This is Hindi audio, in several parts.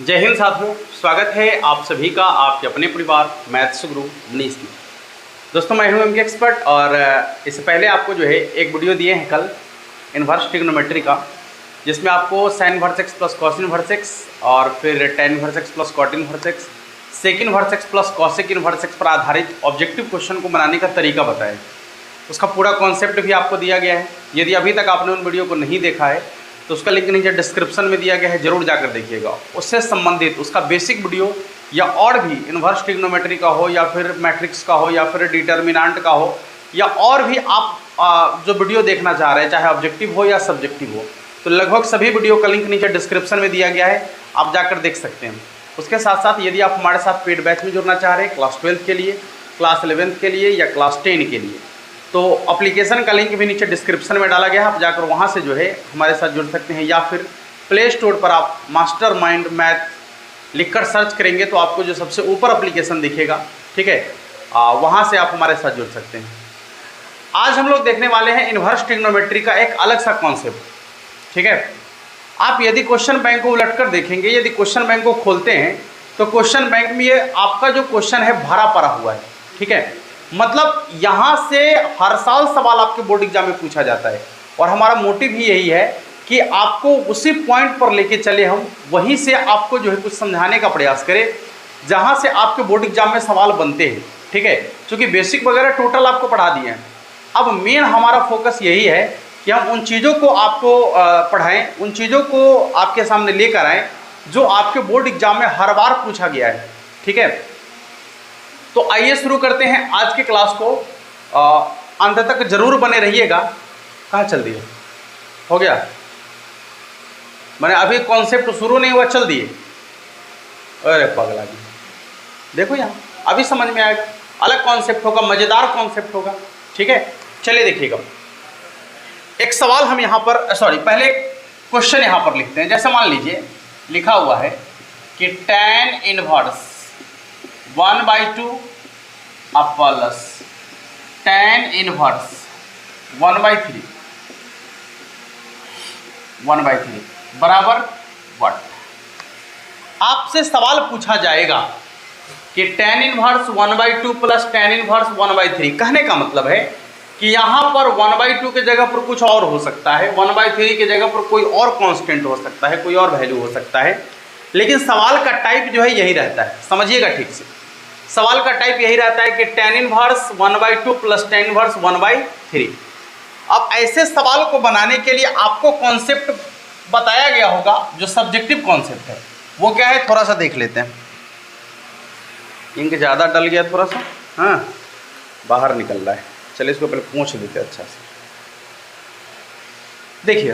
जय हिंद साथियों, स्वागत है आप सभी का आपके अपने परिवार मैथ्स गुरु मनीष में। दोस्तों मैं हूं एमके एक्सपर्ट और इससे पहले आपको जो है एक वीडियो दिए हैं कल इन्वर्स ट्रिग्नोमेट्री का, जिसमें आपको sine inverse x plus cos inverse x और फिर tan inverse x plus cot inverse x, sec inverse x plus cosec inverse x पर आधारित ऑब्जेक्टिव क्वेश्चन को बनाने का तरीका बताया। उसका पूरा कॉन्सेप्ट भी आपको दिया गया है। यदि अभी तक आपने उन वीडियो को नहीं देखा है तो उसका लिंक नीचे डिस्क्रिप्शन में दिया गया है, जरूर जाकर देखिएगा। उससे संबंधित उसका बेसिक वीडियो या और भी इन्वर्स ट्रिग्नोमेट्री का हो या फिर मैट्रिक्स का हो या फिर डिटर्मिनेंट का हो या और भी आप जो वीडियो देखना चाह रहे हैं, चाहे ऑब्जेक्टिव हो या सब्जेक्टिव हो, तो लगभग सभी वीडियो का लिंक नीचे डिस्क्रिप्शन में दिया गया है, आप जाकर देख सकते हैं। उसके साथ साथ यदि आप हमारे साथ पेड बैच में जुड़ना चाह रहे हैं क्लास 12 के लिए, क्लास 11 के लिए या क्लास 10 के लिए, तो एप्लीकेशन का लिंक भी नीचे डिस्क्रिप्शन में डाला गया है। आप जाकर वहाँ से जो है हमारे साथ जुड़ सकते हैं, या फिर प्ले स्टोर पर आप मास्टर माइंड मैथ लिखकर सर्च करेंगे तो आपको जो सबसे ऊपर एप्लीकेशन दिखेगा, ठीक है, वहाँ से आप हमारे साथ जुड़ सकते हैं। आज हम लोग देखने वाले हैं इन्वर्स ट्रिग्नोमेट्री का एक अलग सा कॉन्सेप्ट, ठीक है। आप यदि क्वेश्चन बैंक को उलट कर देखेंगे, यदि क्वेश्चन बैंक को खोलते हैं तो क्वेश्चन बैंक में ये आपका जो क्वेश्चन है भरा पड़ा हुआ है, ठीक है। मतलब यहाँ से हर साल सवाल आपके बोर्ड एग्जाम में पूछा जाता है और हमारा मोटिव ही यही है कि आपको उसी पॉइंट पर लेके चले, हम वहीं से आपको जो है कुछ समझाने का प्रयास करें जहाँ से आपके बोर्ड एग्जाम में सवाल बनते हैं, ठीक है। क्योंकि बेसिक वगैरह टोटल आपको पढ़ा दिए हैं। अब मेन हमारा फोकस यही है कि हम उन चीज़ों को आपको पढ़ाएं, उन चीज़ों को आपके सामने लेकर आएँ जो आपके बोर्ड एग्जाम में हर बार पूछा गया है, ठीक है। तो आइए शुरू करते हैं आज की क्लास को। अंत तक जरूर बने रहिएगा। कहाँ चल दिए? हो गया? मैंने अभी कॉन्सेप्ट शुरू नहीं हुआ चल दिए। अरे पगला जी, देखो यहाँ अभी समझ में आएगा। अलग कॉन्सेप्ट होगा, मज़ेदार कॉन्सेप्ट होगा, ठीक है। चलिए देखिएगा, एक सवाल हम यहाँ पर पहले क्वेश्चन यहाँ पर लिखते हैं। जैसे मान लीजिए लिखा हुआ है कि tan inverse 1/2 plus tan inverse 1/3 बराबर व्हाट। आपसे सवाल पूछा जाएगा कि tan inverse 1/2 plus tan inverse 1/3। कहने का मतलब है कि यहाँ पर 1/2 के जगह पर कुछ और हो सकता है, 1/3 के जगह पर कोई और कांस्टेंट हो सकता है, कोई और वैल्यू हो सकता है, लेकिन सवाल का टाइप जो है यही रहता है। समझिएगा ठीक से, सवाल का टाइप यही रहता है कि tan inverse 1/2 plus tan inverse 1/3। अब ऐसे सवाल को बनाने के लिए आपको कॉन्सेप्ट बताया गया होगा, जो सब्जेक्टिव कॉन्सेप्ट है वो क्या है, थोड़ा सा देख लेते हैं। इंक ज़्यादा डल गया थोड़ा सा, हाँ बाहर निकल रहा है। चलिए इसको पहले पूछ लेते हैं अच्छा से। देखिए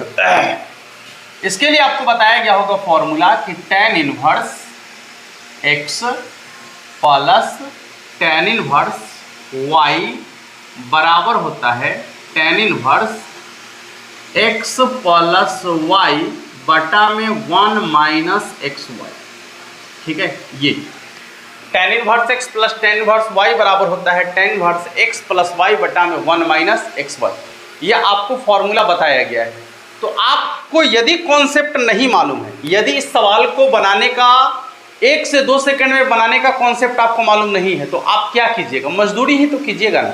इसके लिए आपको बताया गया होगा फॉर्मूला कि tan inverse x plus tan inverse y बराबर होता है tan inverse x plus y बटा में 1 माइनस xy, ठीक है। ये tan inverse x plus tan inverse y बराबर होता है tan inverse x plus y बटा में 1 माइनस xy। ये आपको फॉर्मूला बताया गया है। तो आपको यदि कॉन्सेप्ट नहीं मालूम है, यदि इस सवाल को बनाने का 1 से 2 सेकंड में बनाने का कॉन्सेप्ट आपको मालूम नहीं है, तो आप क्या कीजिएगा, मजदूरी ही तो कीजिएगा ना।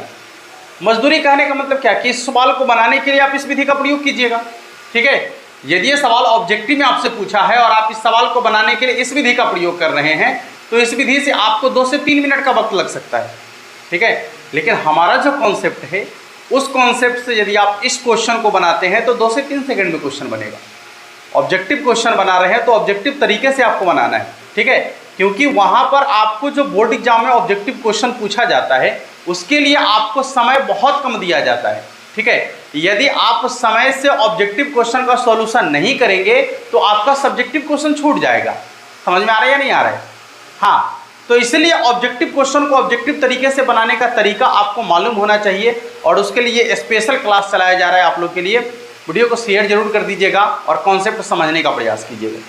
मजदूरी कहने का मतलब क्या कि इस सवाल को बनाने के लिए आप इस विधि का प्रयोग कीजिएगा, ठीक है। यदि ये सवाल ऑब्जेक्टिव में आपसे पूछा है और आप इस सवाल को बनाने के लिए इस विधि का प्रयोग कर रहे हैं, तो इस विधि से आपको 2 से 3 मिनट का वक्त लग सकता है, ठीक है। लेकिन हमारा जो कॉन्सेप्ट है, उस कॉन्सेप्ट से यदि आप इस क्वेश्चन को बनाते हैं तो 2 से 3 सेकंड में क्वेश्चन बनेगा। ऑब्जेक्टिव क्वेश्चन बना रहे हैं तो ऑब्जेक्टिव तरीके से आपको बनाना है, ठीक है। क्योंकि वहाँ पर आपको जो बोर्ड एग्जाम में ऑब्जेक्टिव क्वेश्चन पूछा जाता है उसके लिए आपको समय बहुत कम दिया जाता है, ठीक है। यदि आप समय से ऑब्जेक्टिव क्वेश्चन का सॉल्यूशन नहीं करेंगे तो आपका सब्जेक्टिव क्वेश्चन छूट जाएगा। समझ में आ रहा है या नहीं आ रहा है? हाँ, तो इसलिए ऑब्जेक्टिव क्वेश्चन को ऑब्जेक्टिव तरीके से बनाने का तरीका आपको मालूम होना चाहिए और उसके लिए स्पेशल क्लास चलाया जा रहा है आप लोग के लिए। वीडियो को शेयर जरूर कर दीजिएगा और कॉन्सेप्ट समझने का प्रयास कीजिएगा।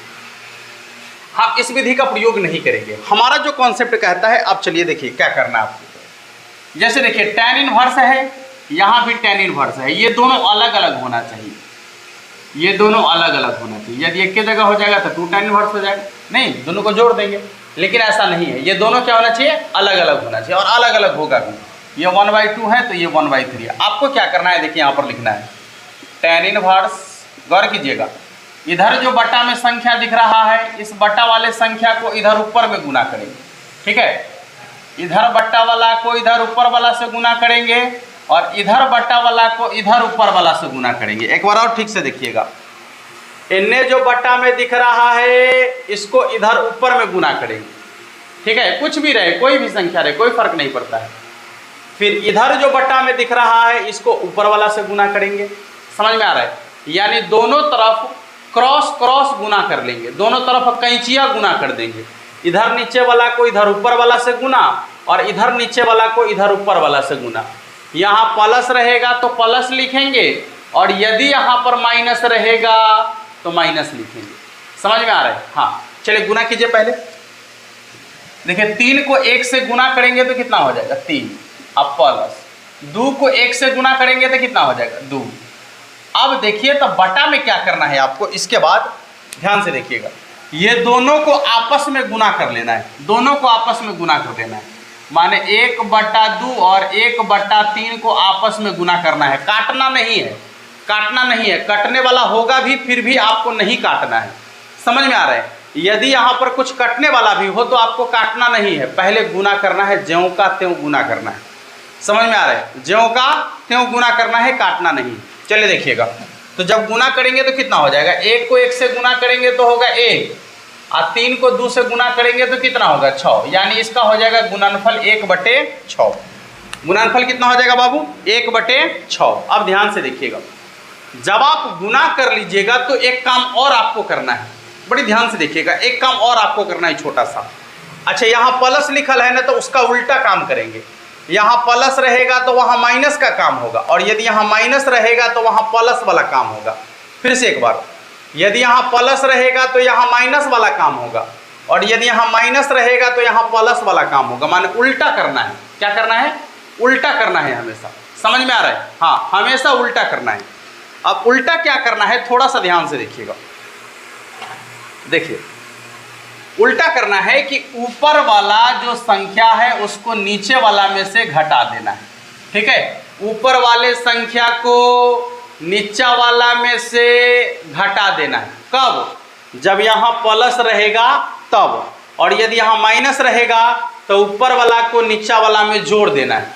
हम इस विधि का प्रयोग नहीं करेंगे। हमारा जो कॉन्सेप्ट कहता है, अब चलिए देखिए क्या करना है आपको। जैसे देखिए tan इनवर्स है, यहाँ भी tan इनवर्स है, ये दोनों अलग अलग होना चाहिए। ये दोनों अलग अलग होना चाहिए। यदि एक की जगह हो जाएगा तो 2 tan इनवर्स हो जाएगा, नहीं दोनों को जोड़ देंगे, लेकिन ऐसा नहीं है, ये दोनों क्या होना चाहिए, अलग अलग होना चाहिए, और अलग अलग होगा भी। ये 1/2 है तो ये 1/3 है। आपको क्या करना है, देखिए यहाँ पर लिखना है tan इनवर्स, गौर कीजिएगा, इधर जो बट्टा में संख्या दिख रहा है इस बट्टा वाले संख्या को इधर ऊपर में गुना करेंगे, ठीक है, इधर बट्टा वाला को इधर ऊपर वाला से गुना करेंगे और इधर बट्टा वाला को इधर ऊपर वाला से गुना करेंगे। एक बार और ठीक से देखिएगा, इन्हें जो बट्टा में दिख रहा है इसको इधर ऊपर में गुना करेंगे, ठीक है, कुछ भी रहे, कोई भी संख्या रहे, कोई फर्क नहीं पड़ता है। फिर इधर जो बट्टा में दिख रहा है इसको ऊपर वाला से गुना करेंगे, समझ में आ रहा है, यानी दोनों तरफ क्रॉस क्रॉस गुना कर लेंगे, दोनों तरफ कैंचिया गुना कर देंगे, इधर नीचे वाला को इधर ऊपर वाला से गुना और इधर नीचे वाला को इधर ऊपर वाला से गुना। यहाँ प्लस रहेगा तो प्लस लिखेंगे और यदि यहाँ पर माइनस रहेगा तो माइनस लिखेंगे, समझ में आ रहा है। हाँ चलिए गुना कीजिए पहले, देखिए 3 को 1 से गुना करेंगे तो कितना हो जाएगा 3, अब प्लस 2 को 1 से गुना करेंगे तो कितना हो जाएगा 2। अब देखिए तो बटा में क्या करना है आपको, इसके बाद ध्यान से देखिएगा, ये दोनों को आपस में गुना कर लेना है, दोनों को आपस में गुना कर देना है, माने 1/2 और 1/3 को आपस में गुना करना है, काटना नहीं है, काटना नहीं है, कटने वाला होगा भी फिर भी आपको नहीं काटना है, समझ में आ रहा है। यदि यहाँ पर कुछ कटने वाला भी हो तो आपको काटना नहीं है, पहले गुना करना है, ज्यों का त्यों गुना करना है, समझ में आ रहा है, ज्यों का त्यों गुना करना है, काटना नहीं। चलिए देखिएगा, तो जब गुना करेंगे तो कितना हो जाएगा, 1 को 1 से गुना करेंगे तो होगा 1 और 3 को 2 से गुना करेंगे तो कितना होगा 6, यानी इसका हो जाएगा गुणनफल 1/6। गुणनफल कितना हो जाएगा बाबू, 1/6। अब ध्यान से देखिएगा, जब आप गुना कर लीजिएगा तो एक काम और आपको करना है, बड़ी ध्यान से देखिएगा, एक काम और आपको करना है छोटा सा। अच्छा यहाँ प्लस लिखल है ना, तो उसका उल्टा काम करेंगे, यहाँ प्लस रहेगा तो वहाँ माइनस का काम होगा, और यदि यहाँ माइनस रहेगा तो वहाँ प्लस वाला काम होगा। फिर से एक बार, यदि यहाँ प्लस रहेगा तो यहाँ माइनस वाला काम होगा, और यदि यहाँ माइनस रहेगा तो यहाँ प्लस वाला काम होगा, माने उल्टा करना है। क्या करना है, उल्टा करना है हमेशा, समझ में आ रहा है। हाँ हमेशा उल्टा करना है। अब उल्टा क्या करना है, थोड़ा सा ध्यान से देखिएगा, देखिए उल्टा करना है कि ऊपर वाला जो संख्या है उसको नीचे वाला में से घटा देना है, ठीक है, ऊपर वाले संख्या को नीचा वाला में से घटा देना है। कब, जब यहाँ प्लस रहेगा तब, और यदि यहाँ माइनस रहेगा तो ऊपर वाला को नीचा वाला में जोड़ देना है,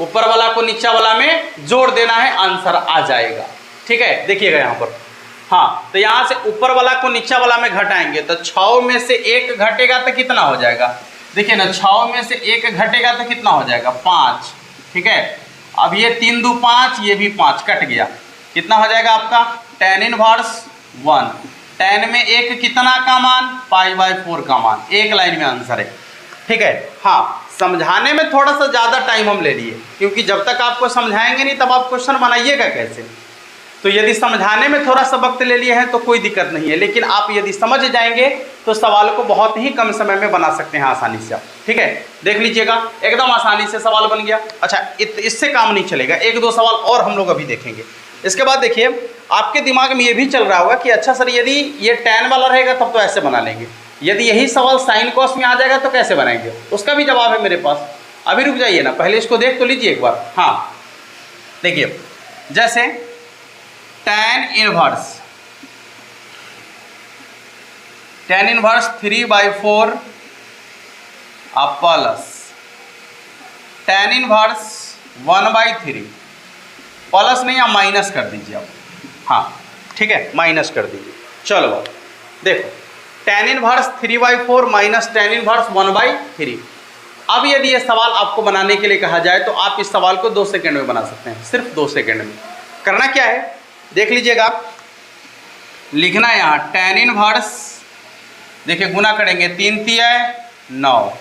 ऊपर वाला को नीचा वाला में जोड़ देना है, आंसर आ जाएगा, ठीक है। देखिएगा यहाँ पर, हाँ तो यहाँ से ऊपर वाला को नीचा वाला में घटाएंगे तो 6 में से 1 घटेगा तो कितना हो जाएगा, देखिए ना 6 में से 1 घटेगा तो कितना हो जाएगा 5, ठीक है। अब ये 3 2 5, ये भी 5 कट गया, कितना हो जाएगा आपका tan इनवर्स 1। tan में 1 कितना का मान, π/4 का मान, एक लाइन में आंसर है, ठीक है। हाँ समझाने में थोड़ा सा ज़्यादा टाइम हम ले लिए, क्योंकि जब तक आपको समझाएंगे नहीं तब आप क्वेश्चन बनाइएगा कैसे। तो यदि समझाने में थोड़ा सा वक्त ले लिए हैं तो कोई दिक्कत नहीं है, लेकिन आप यदि समझ जाएंगे तो सवाल को बहुत ही कम समय में बना सकते हैं आसानी से आप, ठीक है। देख लीजिएगा एकदम आसानी से सवाल बन गया। अच्छा इससे काम नहीं चलेगा, 1-2 सवाल और हम लोग अभी देखेंगे। इसके बाद देखिए आपके दिमाग में ये भी चल रहा होगा कि अच्छा सर यदि ये tan वाला रहेगा तब तो ऐसे बना लेंगे, यदि यही सवाल साइन कॉस में आ जाएगा तो कैसे बनाएंगे, उसका भी जवाब है मेरे पास। अभी रुक जाइए ना, पहले इसको देख तो लीजिए एक बार। हाँ देखिए, जैसे tan इनवर्स 3/4 अब प्लस tan इनवर्स 1/3, प्लस नहीं आप माइनस कर दीजिए आप, हाँ ठीक है माइनस कर दीजिए। चलो देखो tan inverse 3/4 minus tan inverse 1/3। अब यदि ये सवाल आपको बनाने के लिए कहा जाए तो आप इस सवाल को 2 सेकंड में बना सकते हैं, सिर्फ 2 सेकंड में। करना क्या है देख लीजिएगा, लिखना है यहाँ tan इनवर्स, देखिए गुना करेंगे 3 × 9,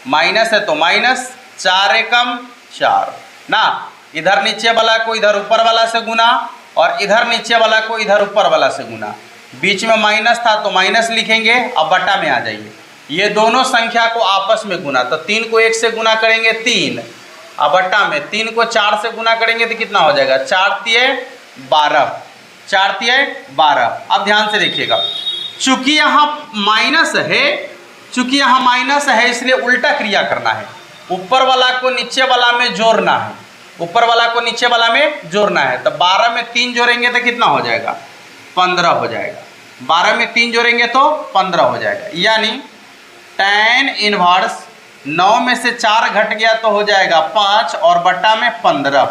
माइनस है तो माइनस, 4 एकम 4 ना, इधर नीचे वाला को इधर ऊपर वाला से गुना और इधर नीचे वाला को इधर ऊपर वाला से गुना, बीच में माइनस था तो माइनस लिखेंगे। अब बटा में आ जाइए, ये दोनों संख्या को आपस में गुना, तो 3 को 1 से गुना करेंगे 3, अब बटा में 3 को 4 से गुना करेंगे तो कितना हो जाएगा 4 × 3 = 12, 4 तिया 12। अब ध्यान से देखिएगा, चूंकि यहाँ माइनस है इसलिए उल्टा क्रिया करना है। ऊपर वाला को नीचे वाला में जोड़ना है, ऊपर वाला को नीचे वाला में जोड़ना है। तो 12 में 3 जोड़ेंगे तो कितना हो जाएगा? 15 हो जाएगा। 12 में 3 जोड़ेंगे तो 15 हो जाएगा। यानी tan इनवर्स 9 में से 4 घट गया तो हो जाएगा 5 और बटा में 15।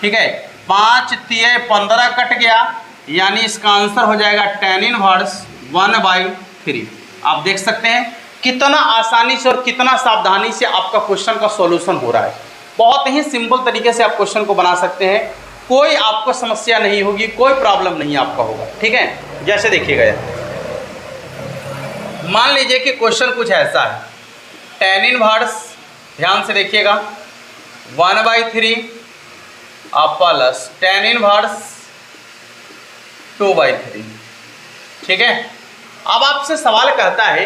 ठीक है, 5 तिये 15 कट गया, यानी इसका आंसर हो जाएगा tan इनवर्स 1/3। आप देख सकते हैं कितना आसानी से और कितना सावधानी से आपका क्वेश्चन का सॉल्यूशन हो रहा है। बहुत ही सिंपल तरीके से आप क्वेश्चन को बना सकते हैं, कोई आपको समस्या नहीं होगी, कोई प्रॉब्लम नहीं आपका होगा। ठीक है, जैसे देखिएगा, मान लीजिए कि क्वेश्चन कुछ ऐसा है, tan इनवर्स, ध्यान से देखिएगा, 1/3 प्लस tan इनवर्स 2/3। ठीक है, अब आपसे सवाल कहता है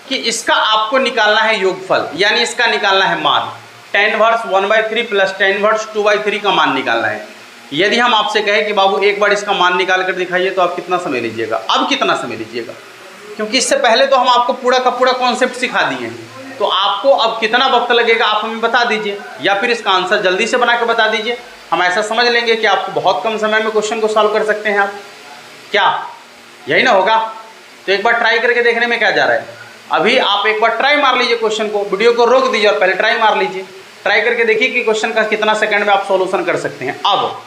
कि इसका आपको निकालना है योगफल, यानी इसका निकालना है मान। tan inverse 1/3 plus tan inverse 2/3 का मान निकालना है। यदि हम आपसे कहें कि बाबू एक बार इसका मान निकाल कर दिखाइए, तो आप कितना समय लीजिएगा? अब कितना समय लीजिएगा? क्योंकि इससे पहले तो हम आपको पूरा का पूरा कॉन्सेप्ट सिखा दिए हैं, तो आपको अब कितना वक्त लगेगा आप हमें बता दीजिए, या फिर इसका आंसर जल्दी से बना के बता दीजिए। हम ऐसा समझ लेंगे कि आपको बहुत कम समय में क्वेश्चन को सॉल्व कर सकते हैं आप। क्या यही ना होगा? तो एक बार ट्राई करके देखने में क्या जा रहा है? अभी आप एक बार ट्राई मार लीजिए, क्वेश्चन को वीडियो को रोक दीजिए और पहले ट्राई मार लीजिए। ट्राई करके देखिए कि क्वेश्चन का कितना सेकंड में आप सॉल्यूशन कर सकते हैं अब।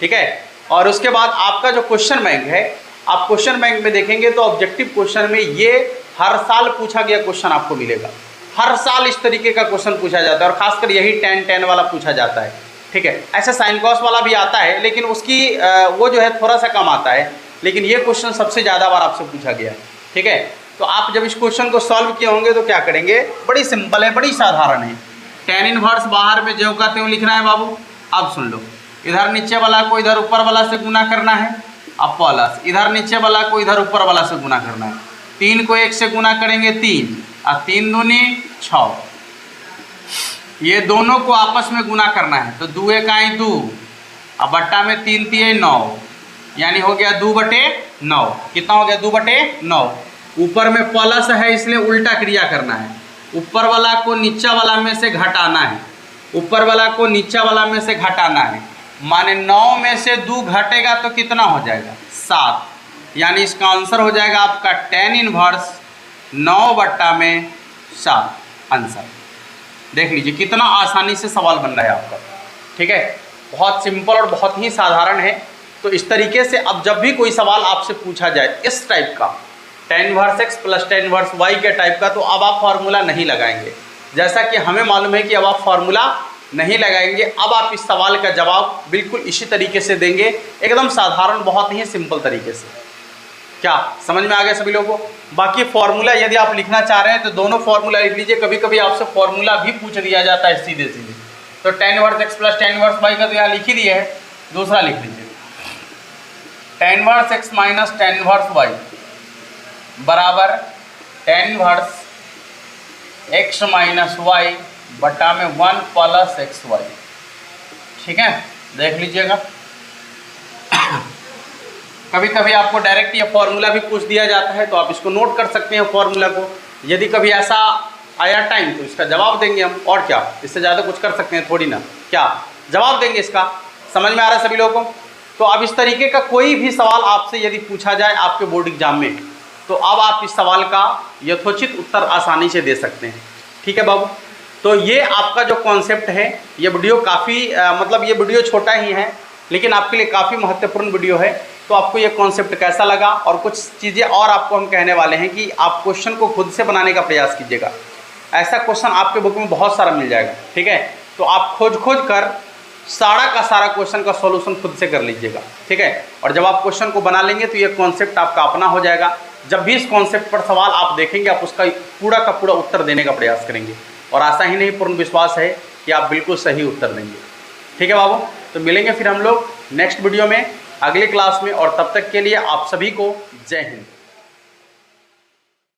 ठीक है, और उसके बाद आपका जो क्वेश्चन बैंक है, आप क्वेश्चन बैंक में देखेंगे तो ऑब्जेक्टिव क्वेश्चन में ये हर साल पूछा गया क्वेश्चन आपको मिलेगा। हर साल इस तरीके का क्वेश्चन पूछा जाता है, और खासकर यही tan वाला पूछा जाता है। ठीक है, ऐसा साइन कॉस वाला भी आता है, लेकिन उसकी वो जो है थोड़ा सा कम आता है, लेकिन ये क्वेश्चन सबसे ज़्यादा बार आपसे पूछा गया है। ठीक है, तो आप जब इस क्वेश्चन को सॉल्व किए होंगे तो क्या करेंगे? बड़ी सिंपल है, बड़ी साधारण है। tan इनवर्स बाहर में ज्यों का त्यों लिखना है बाबू। अब सुन लो, इधर नीचे वाला को इधर ऊपर वाला से गुना करना है, अब प्लस इधर नीचे वाला को इधर ऊपर वाला से गुना करना है। 3 को 1 से गुना करेंगे 3, और 3 दूनी 6। ये दोनों को आपस में गुना करना है, तो 2 1 2, अब बट्टा में 3 तिये 9, यानी हो गया 2/9। कितना हो गया? 2/9। ऊपर में प्लस है इसलिए उल्टा क्रिया करना है, ऊपर वाला को नीचा वाला में से घटाना है, ऊपर वाला को नीचा वाला में से घटाना है। माने 9 में से 2 घटेगा तो कितना हो जाएगा? 7, यानी इसका आंसर हो जाएगा आपका tan इनवर्स 9/7 आंसर। देख लीजिए कितना आसानी से सवाल बन रहा है आपका। ठीक है, बहुत सिंपल और बहुत ही साधारण है। तो इस तरीके से अब जब भी कोई सवाल आपसे पूछा जाए इस टाइप का, tan inverse x plus tan inverse y के टाइप का, तो अब आप फार्मूला नहीं लगाएंगे। जैसा कि हमें मालूम है कि अब आप फार्मूला नहीं लगाएंगे, अब आप इस सवाल का जवाब बिल्कुल इसी तरीके से देंगे, एकदम साधारण, बहुत ही सिंपल तरीके से। क्या समझ में आ गया सभी लोगों को? बाकी फार्मूला यदि आप लिखना चाह रहे हैं तो दोनों फार्मूला लिख लीजिए। कभी कभी आपसे फार्मूला भी पूछ दिया जाता है सीधे सीधे, तो tan inverse x plus tan inverse y का तो यहाँ लिख ही दिया है, दूसरा लिख लीजिए tan inverse x minus tan inverse y बराबर tan inverse x minus y बटा में 1 प्लस xy। ठीक है, देख लीजिएगा। कभी कभी आपको डायरेक्ट ये फॉर्मूला भी पूछ दिया जाता है, तो आप इसको नोट कर सकते हैं फॉर्मूला को। यदि कभी ऐसा आया टाइम तो इसका जवाब देंगे हम, और क्या, इससे ज़्यादा कुछ कर सकते हैं थोड़ी ना, क्या जवाब देंगे इसका। समझ में आ रहा है सभी लोगों को? तो अब इस तरीके का कोई भी सवाल आपसे यदि पूछा जाए आपके बोर्ड एग्जाम में, तो अब आप इस सवाल का यथोचित उत्तर आसानी से दे सकते हैं। ठीक है बाबू, तो ये आपका जो कॉन्सेप्ट है, ये वीडियो काफ़ी मतलब ये वीडियो छोटा ही है, लेकिन आपके लिए काफ़ी महत्वपूर्ण वीडियो है। तो आपको ये कॉन्सेप्ट कैसा लगा, और कुछ चीज़ें और आपको हम कहने वाले हैं कि आप क्वेश्चन को खुद से बनाने का प्रयास कीजिएगा। ऐसा क्वेश्चन आपके बुक में बहुत सारा मिल जाएगा। ठीक है, तो आप खोज कर सारा का सारा क्वेश्चन का सॉल्यूशन खुद से कर लीजिएगा। ठीक है, और जब आप क्वेश्चन को बना लेंगे तो ये कॉन्सेप्ट आपका अपना हो जाएगा। जब भी इस कॉन्सेप्ट पर सवाल आप देखेंगे, आप उसका पूरा का पूरा उत्तर देने का प्रयास करेंगे, और आशा ही नहीं पूर्ण विश्वास है कि आप बिल्कुल सही उत्तर देंगे। ठीक है बाबू, तो मिलेंगे फिर हम लोग नेक्स्ट वीडियो में अगली क्लास में, और तब तक के लिए आप सभी को जय हिंद।